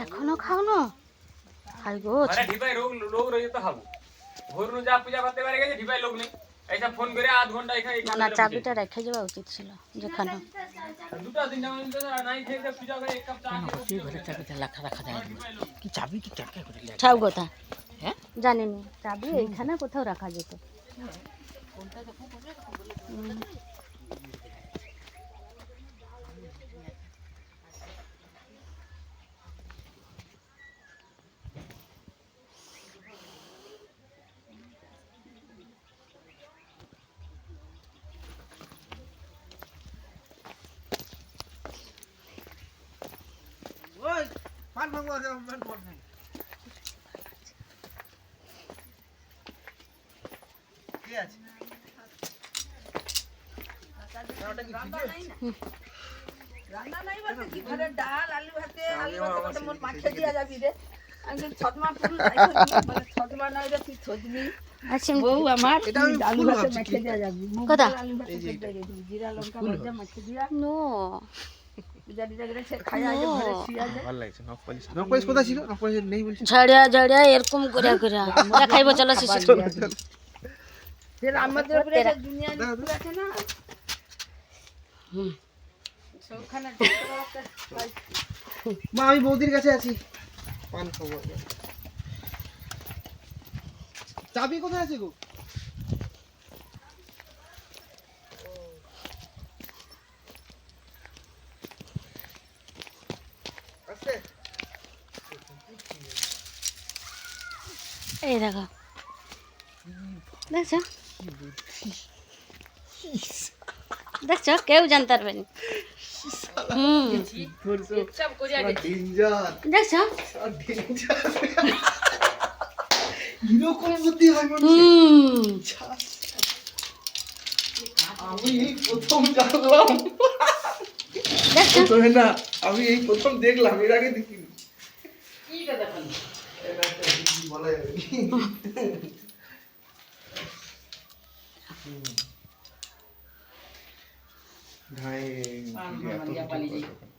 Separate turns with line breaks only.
এখনো খাওনো খাই গো
ঢিপাই লোক রয়েছে তো খাবো ভোর যা পূজা করতে পারে গেছে ঢিপাই লোক নেই এইসব ফোন করে আধ ঘন্টা এখানে
না চাবিটা রেখে যাওয়া উচিত ছিল যেখানে
দুটা দিন নাই খেয়ে পূজা করে এক কাপ চা
ঘরে চাবিটা রাখা যায় কি চাবি কি টাকা করে
ছাউ কথা
হ্যাঁ
জানিনি চাবি এইখানে কোথাও রাখা যেত
পান ভাঙবো পান ভাঙবো কি আছে
রান্না নাই বলতে কি ঘরে ডাল আলু ভাতে ওটা মোর মাখে দিয়া যাবি রে আমি ছটমা ফুল মানে ছটমা নাই রে তুই ছজনি
আচ্ছা
বউ আমার
এটা আমি
আলু
ফুল
ভাতে
ভাবছি
মাখে দিয়া যাবি
কথা?
আলু ভাতে দিয়ে দিবি জিরা লঙ্কা ভাজা মাখে দিয়া
নো
পূজা দিদা করে সে খায়া আগে ঘরে শুয়া যায়
ভালো লাগছে নখ পালিশ কোথায় ছিল নখ পালিশ নেই বলছি
ঝাড়িয়া ঝাড়িয়া এরকম করে করে দেখাইবো চলো শিশু
যে আমাদের উপরে যে দুনিয়া ফুল আছে না সবখানে
মা আমি বৌদির কাছে আছি পান খাবো চাবি কোথায় আছে গো আছে
এই দেখো দেখছো দেখছো কেউ জানতে পারবে না
সব করে
ডেঞ্জার
দেখছো
ডেঞ্জার এরকম বুদ্ধি হয় মনে আমি এই প্রথম জানলাম
দেখছো
প্রথমে না আমি এই প্রথম দেখলাম এর আগে দেখিনি
কিটা দেখুন
এটা একটা বুদ্ধি বলা যাবে ঢাই
পান ভাঙা দিয়া পালিয়ে যাই